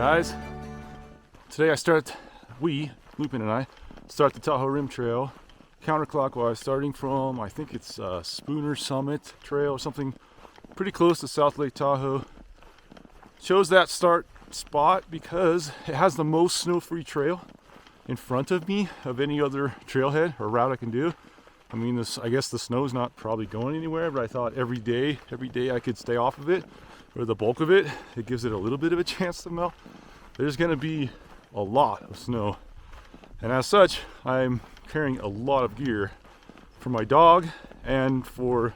guys. Today Lupin and I, start the Tahoe Rim Trail counterclockwise, starting from, I think it's Spooner Summit Trail or something pretty close to South Lake Tahoe. Chose that start spot because it has the most snow-free trail in front of me of any other trailhead or route I can do. I mean, I guess the snow's not probably going anywhere, but I thought every day I could stay off of it, or the bulk of it. It gives it a little bit of a chance to melt. There's gonna be a lot of snow, and as such, I'm carrying a lot of gear for my dog and for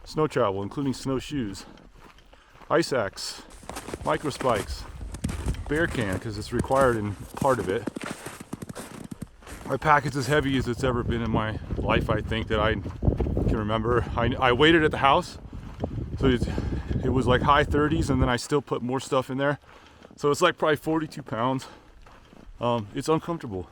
snow travel, including snowshoes, ice axe, micro spikes, bear can because it's required in part of it. My pack is as heavy as it's ever been in my life, I think, that I can remember. I weighed it at the house, so it was like high 30s, and then I still put more stuff in there. So it's like probably 42 pounds. It's uncomfortable.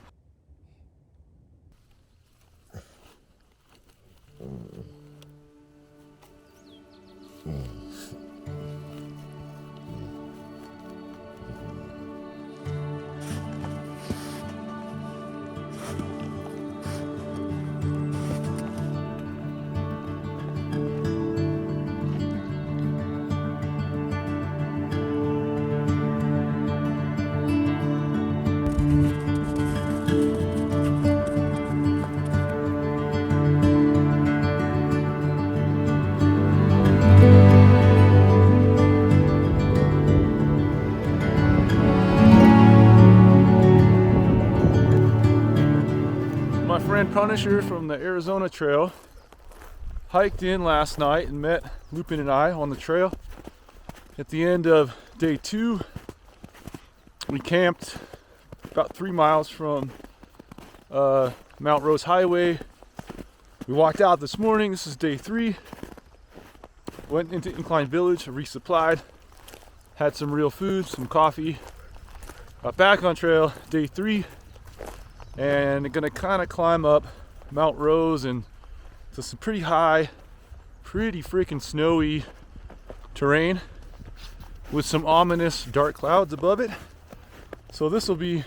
My friend Punisher from the Arizona Trail hiked in last night and met Lupin and I on the trail. At the end of day 2, we camped about 3 miles from Mount Rose Highway. We walked out this morning. This is day 3. Went into Incline Village, resupplied, had some real food, some coffee. Got back on trail, day 3. And gonna kind of climb up Mount Rose and to some pretty high, pretty freaking snowy terrain with some ominous dark clouds above it. So this will be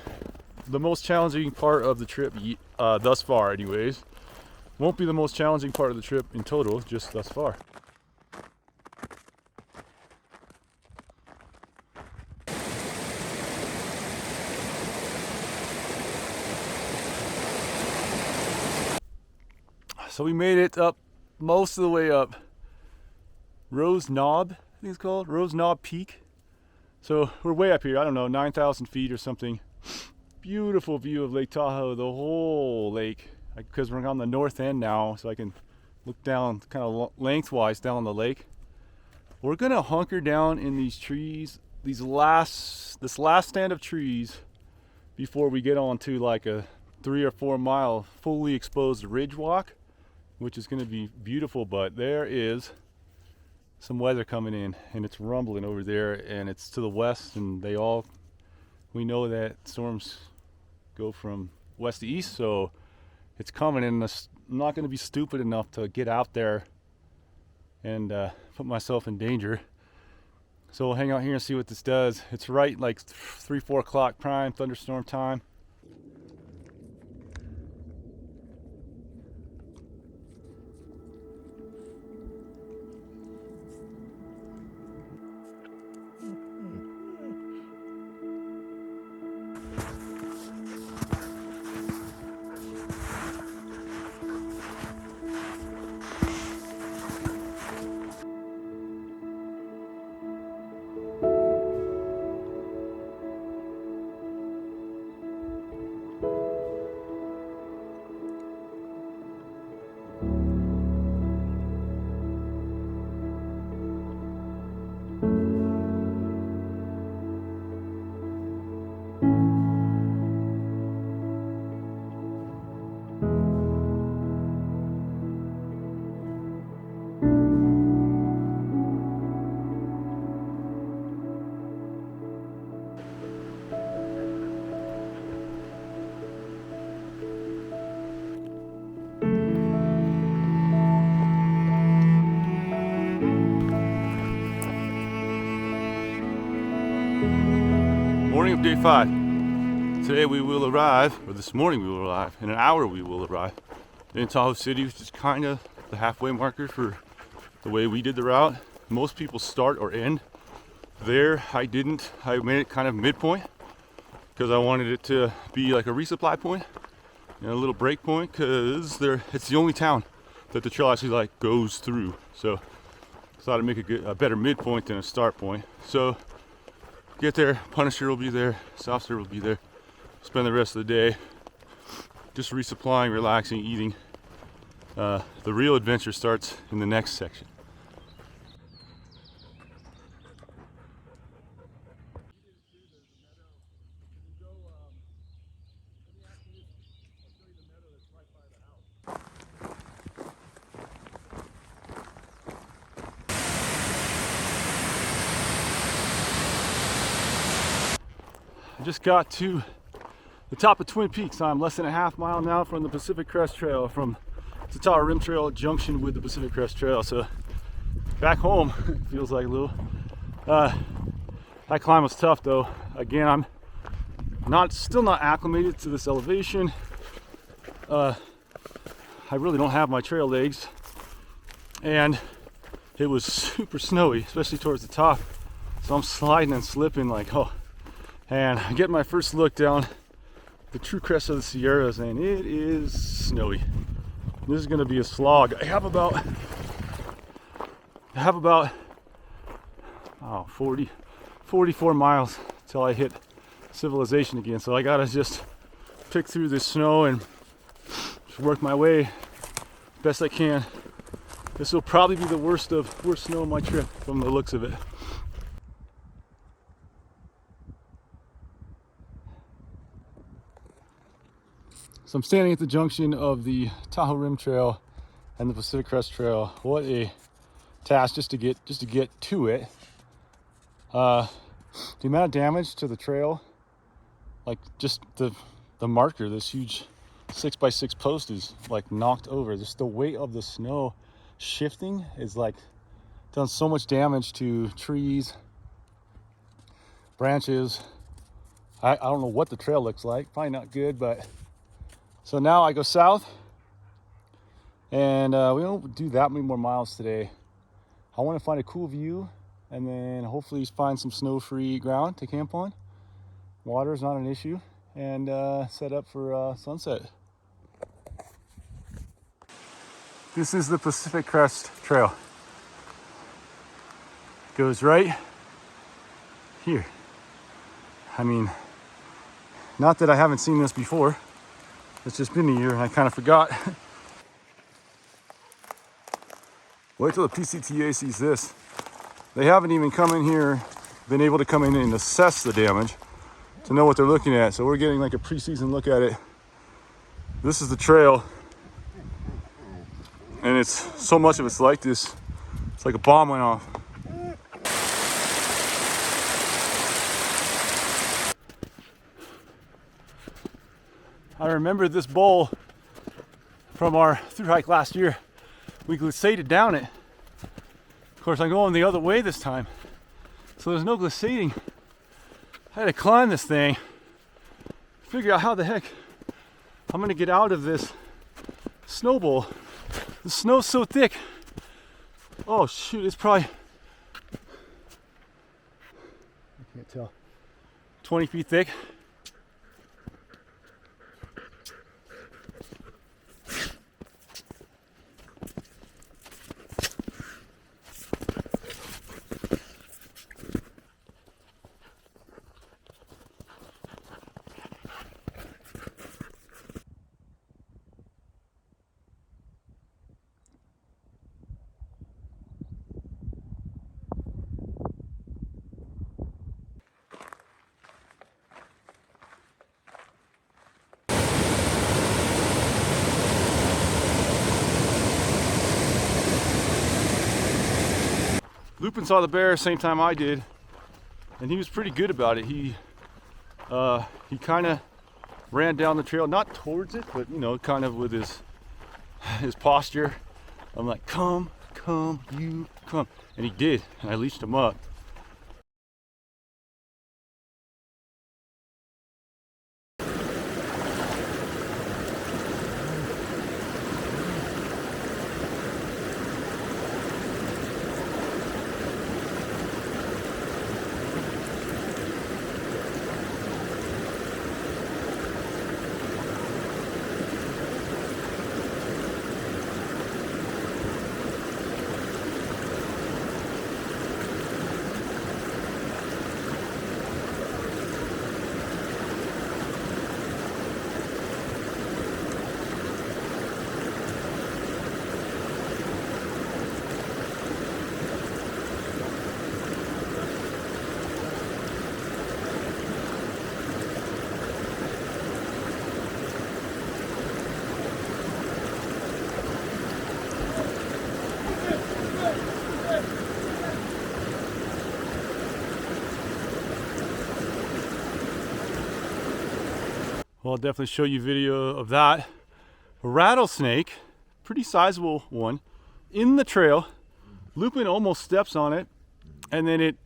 the most challenging part of the trip thus far anyways. Won't be the most challenging part of the trip in total, just thus far. So we made it up most of the way up Rose Knob, I think it's called, Rose Knob Peak. So we're way up here, I don't know, 9,000 feet or something. Beautiful view of Lake Tahoe, the whole lake, because we're on the north end now, so I can look down kind of lengthwise down the lake. We're gonna hunker down in these trees, this last stand of trees before we get on to like a 3 or 4 mile fully exposed ridge walk, which is going to be beautiful. But there is some weather coming in, and it's rumbling over there, and it's to the west, and we know that storms go from west to east, so it's coming, and I'm not going to be stupid enough to get out there and put myself in danger. So we'll hang out here and see what this does. It's right like 3-4 o'clock prime thunderstorm time. Morning of day 5. Today we will arrive, or this morning we will arrive, in an hour we will arrive in Tahoe City, which is kind of the halfway marker for the way we did the route. Most people start or end there. I didn't. I made it kind of midpoint because I wanted it to be like a resupply point and a little break point, because it's the only town that the trail actually like goes through. So I thought I'd make a better midpoint than a start point. So get there, Punisher will be there, Softer will be there. Spend the rest of the day just resupplying, relaxing, eating. The real adventure starts in the next section. I just got to the top of Twin Peaks. I'm less than a half mile now from the Pacific Crest Trail, from the Tahoe Rim Trail junction with the Pacific Crest Trail. So back home, it feels like a little. That climb was tough though. Again, I'm still not acclimated to this elevation. I really don't have my trail legs, and it was super snowy, especially towards the top. So I'm sliding and slipping like, oh. And I get my first look down the true crest of the Sierras, and it is snowy. This is going to be a slog. I have about 44 miles till I hit civilization again. So I gotta just pick through this snow and just work my way best I can. This will probably be the worst snow of my trip from the looks of it. So I'm standing at the junction of the Tahoe Rim Trail and the Pacific Crest Trail. What a task just to get to it. The amount of damage to the trail, like just the marker, this huge 6x6 post is like knocked over. Just the weight of the snow shifting is like done so much damage to trees, branches. I don't know what the trail looks like. Probably not good, but so now I go south, and we don't do that many more miles today. I want to find a cool view, and then hopefully find some snow-free ground to camp on. Water is not an issue, and set up for sunset. This is the Pacific Crest Trail. It goes right here. I mean, not that I haven't seen this before. It's just been a year and I kind of forgot. Wait till the PCTA sees this. They haven't even come in here, been able to come in and assess the damage to know what they're looking at. So we're getting like a preseason look at it. This is the trail. And it's so much of it's like this. It's like a bomb went off. I remember this bowl from our thru hike last year. We glissaded down it. Of course, I'm going the other way this time, so there's no glissading. I had to climb this thing, figure out how the heck I'm gonna get out of this snow bowl. The snow's so thick. Oh shoot, it's probably, I can't tell, 20 feet thick. Lupin saw the bear same time I did, and he was pretty good about it. He kind of ran down the trail, not towards it, but you know, kind of with his posture. I'm like, come, you come, and he did, and I leashed him up. I'll definitely show you video of that. A rattlesnake, pretty sizable one, in the trail. Lupin almost steps on it, and then it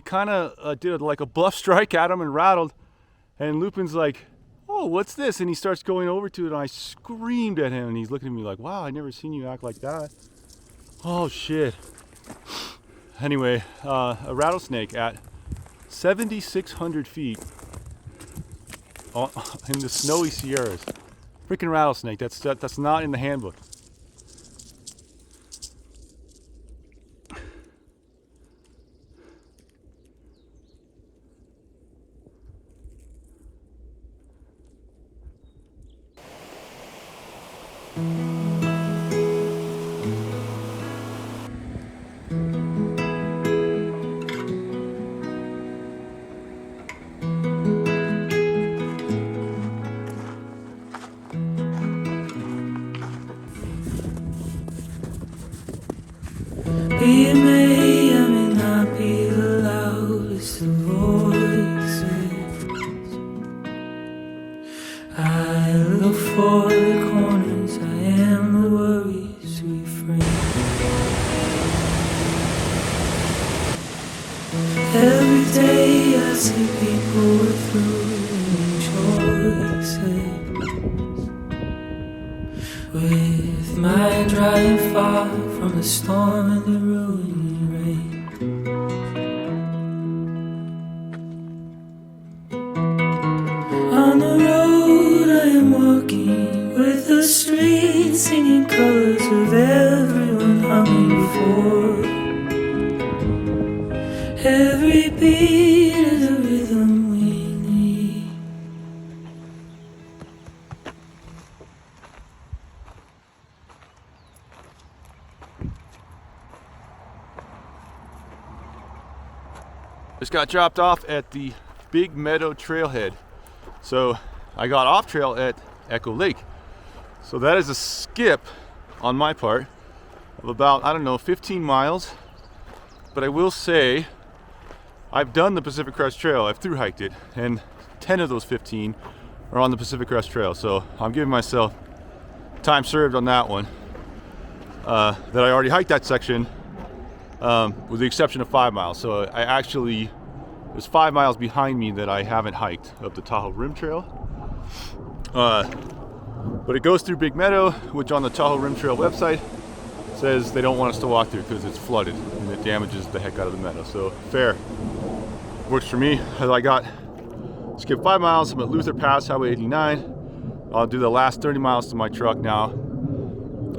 kind of did like a bluff strike at him and rattled. And Lupin's like, "Oh, what's this?" And he starts going over to it, and I screamed at him, and he's looking at me like, "Wow, I never seen you act like that." Oh shit. Anyway, a rattlesnake at 7,600 feet in the snowy Sierras. Freaking rattlesnake. That's not in the handbook. Be me, I may not be the loudest of voices. I look for the corners, I am the worries we frame. Every day I see people with thru-hike choices, with mind drying far from the storm and the ruining rain. On the road I am walking, with the streets singing colors of everyone humming for. Every beat is a rhythm we need. Just got dropped off at the Big Meadow trailhead. So I got off trail at Echo Lake. So that is a skip on my part of about, I don't know, 15 miles. But I will say, I've done the Pacific Crest Trail. I've thru-hiked it, and 10 of those 15 are on the Pacific Crest Trail. So I'm giving myself time served on that one. That I already hiked that section, with the exception of 5 miles. So I actually, there's 5 miles behind me that I haven't hiked of the Tahoe Rim Trail. But it goes through Big Meadow, which on the Tahoe Rim Trail website says they don't want us to walk through because it's flooded and it damages the heck out of the meadow. So fair, works for me. I got skip 5 miles. I'm at Luther Pass, Highway 89. I'll do the last 30 miles to my truck now,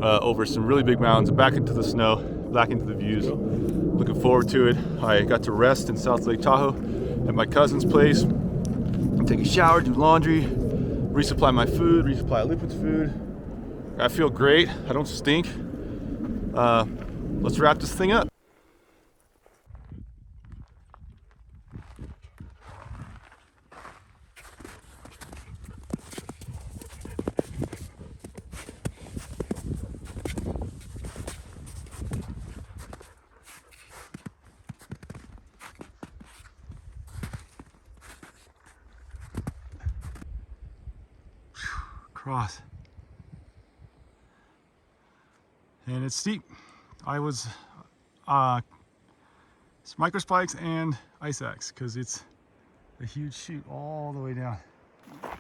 over some really big mountains, back into the snow, back into the views. Looking forward to it. I got to rest in South Lake Tahoe at my cousin's place, take a shower, do laundry, resupply my food, resupply Lupin's food. I feel great. I don't stink. Let's wrap this thing up. Cross. And it's steep. I was it's micro spikes and ice axe because it's a huge chute all the way down.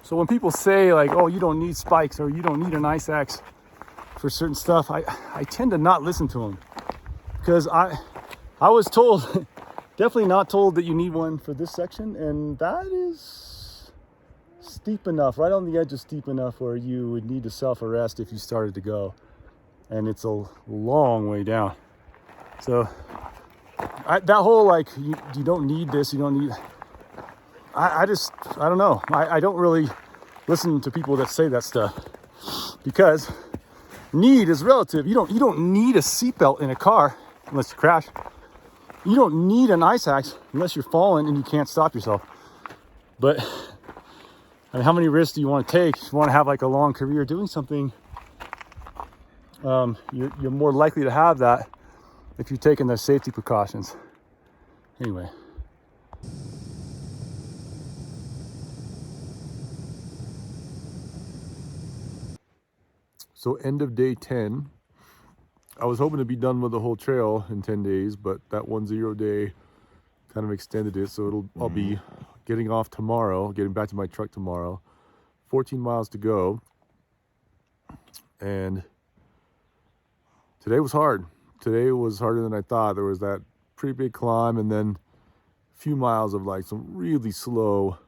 So when people say like, oh, you don't need spikes or you don't need an ice axe for certain stuff, I tend to not listen to them, because I was told, definitely not told, that you need one for this section, and that is steep enough, right on the edge of steep enough where you would need to self-arrest if you started to go, and it's a long way down. So that whole like, you don't need this, you don't need, I don't know. I don't really listen to people that say that stuff, because need is relative. You don't need a seatbelt in a car unless you crash. You don't need an ice axe unless you're falling and you can't stop yourself. But I mean, how many risks do you want to take? If you want to have like a long career doing something, you're more likely to have that if you're taking those safety precautions. Anyway. So end of day 10. I was hoping to be done with the whole trail in 10 days, but that 1-0 day kind of extended it. So I'll be getting off tomorrow, getting back to my truck tomorrow. 14 miles to go. And today was hard. Today was harder than I thought. There was that pretty big climb and then a few miles of like some really slow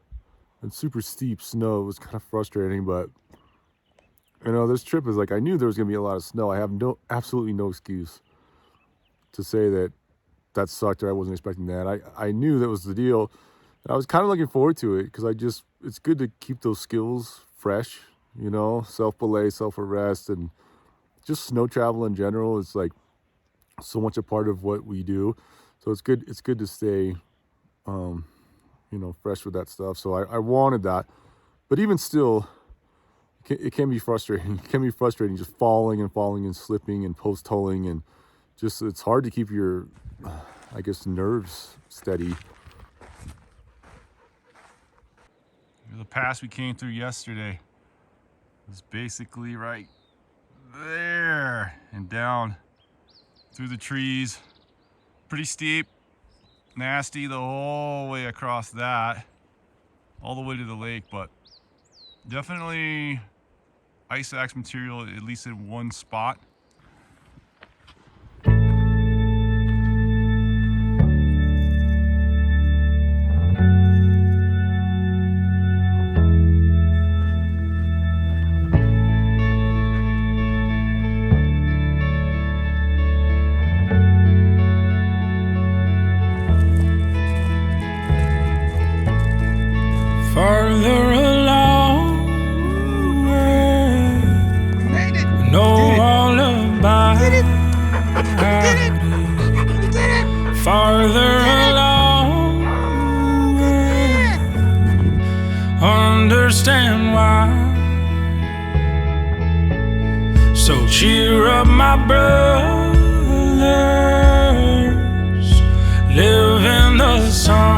and super steep snow. It was kind of frustrating, but you know, this trip is like, I knew there was gonna be a lot of snow. I have absolutely no excuse to say that sucked or I wasn't expecting that. I knew that was the deal. And I was kind of looking forward to it because it's good to keep those skills fresh, you know, self-belay, self-arrest, and just snow travel in general is like so much a part of what we do. So it's good to stay, you know, fresh with that stuff. So I wanted that. But even still, it can be frustrating. It can be frustrating just falling and slipping and post-holing, and just it's hard to keep your, I guess, nerves steady. The pass we came through yesterday was basically right there and down through the trees. Pretty steep, nasty the whole way across that, all the way to the lake, but definitely ice axe material, at least in one spot. Farther along, know all about it. Farther along, understand why. So cheer up, my brothers, live in the sunshine.